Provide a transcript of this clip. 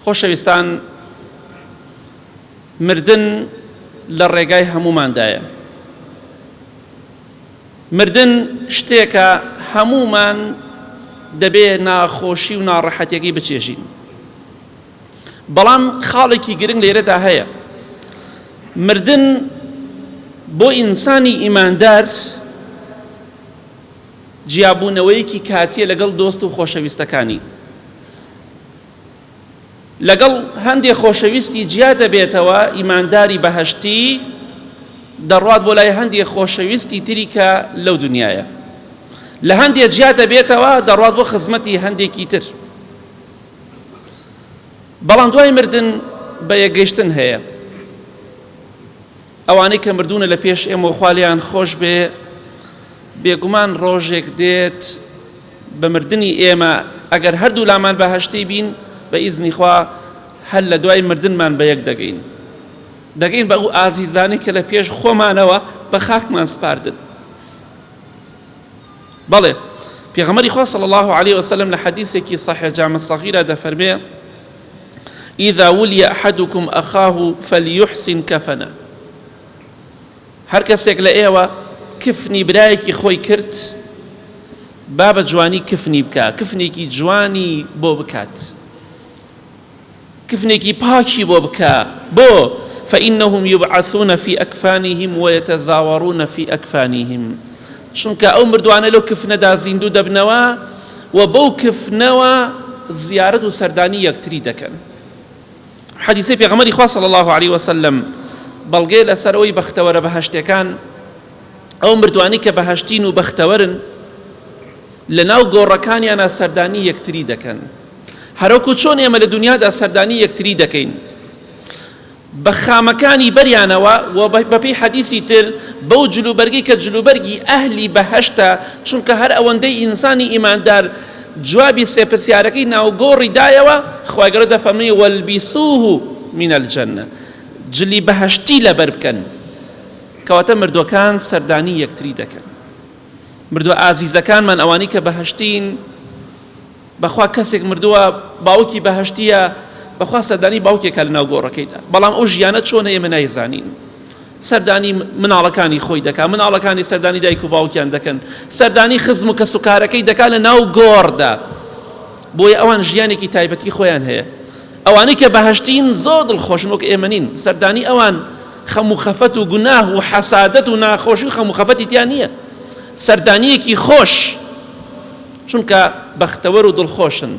خۆشەویستان، مردن لە ڕێگای هەموماندایە. مردن شتێکە هەمومان دەبێ ناخۆشی و ناڕەحەتیەکەی بچێژین، بەڵام خاڵێکی گرنگ لێرەدا هەیە. مردن بۆ ئینسانی ئیماندار جیابوونەوەیەکی کاتیە لەگەڵ دۆست و خۆشەویستەکانی. لەگەڵ هەندێک خۆشەویستی جیا دەبێتەوە ئیمانداری بەهەشتی دەڕوات بۆ لای هەندێک خۆشەویستی تری کە لەو دنیاە، لە هەندێک جیا دەبێتەوە دەڕوات بۆ خزمەتی هەندێکی تر. بەڵام دوای مردن بە یەکگەیشتن هەیە. ئەوانەی کە مردوونە لە پێش ئێمە و خوالیان خۆش بێ، بێگومان ڕۆژێک دێت بە مردنی ئێمە ئەگەر هەردوو لامان بەهەشتی بین بە ئیزنی خوا هەر لە دوای مردنمان بە یەک دەگەین بە ئەو ئازیزانی کە لە پێش خۆمانەوە بە خاکمان سپاردن. بەڵێ پێغەمبەری خوا صلی الله عليه وسلم لە حەدیثێکی صحیح جامع الصغیرە دەفەرمێ: إذا ولي أحدكم أخاه فليحسن كفنه. هەر کەسێک لە ئێوە کفنی برایەکی خۆی کرد، با بە جوانی کفنی بکە، کفنێکی جوانی بۆ بکات، کفنێکی پاکی بۆ بکە. بۆ فإنهم يبعثون في أكفانهم ويتزاورون في أكفانهم. چونکە ئەو مردوانە لەو کفنەدا زیندوو دەبنەوە و بەو کفنەوە زیارەت و سەردانی یەکتری دەکەن. حەدیثی پێغەمبەری خوا صلی الله عليه وسلم بەڵگێ لەسەرەوەی بەختەوەرە بەهەشتەکان، ئەو مردوانی کە بەهەشتین و بەختەوەرن لەناو گۆڕەکانیانە سەردانی یەکتری دەکەن، هەروەکو چۆن ئێمە لە دنیادا سەردانی یەکتری دەکەین بە خامەکانی بەریانەوە و بەپێی حەدیثی تر بەو جلوبەرگی کە جلوبەرگی ئەهلی بەهەشتە، چونکە هەر ئەوەندەی ئینسانی ئیماندار جوابی سێپرسیارەکەی ناوگۆڕی دایەوە، خوای گەورە دەفەرمێ: وەلبیسوه من الجنة، جلی بەهەشتی لەبەر بکەن. کەواتە مردوەکان سەردانی یەکتری دەکەن. مردووە ئازیزەکانمان ئەوانی کە بەهەشتین، بەخوا کەسێک مردووە باوکی بەهەشتیە، بەخوا سەردانی باوکێکە لە ناو گۆڕەکەیدا، بەڵام ئەو ژیانە چۆنە ئێمە نایزانین. سەردانی مناڵەکانی خۆی دەکات، مناڵەکانی سەردانی دایک و باوکیان دەکەن، سەردانی خزم و کەسوکارەکەی دەکات لە ناو گۆڕدا. بۆیە ئەوان ژیانێکی تایبەتی خۆیان هەیە. ئەوانەی کە بەهەشتین زۆر دڵخۆشن وەک ئێمە نین، سەردانی ئەوان خەم و خەفەت و گوناه و حەسادەت و ناخۆشی و خەم و خەفەتی تیان نییە، سەردانیەکی خۆش، چونکە بەختەوەر و دڵخۆشن.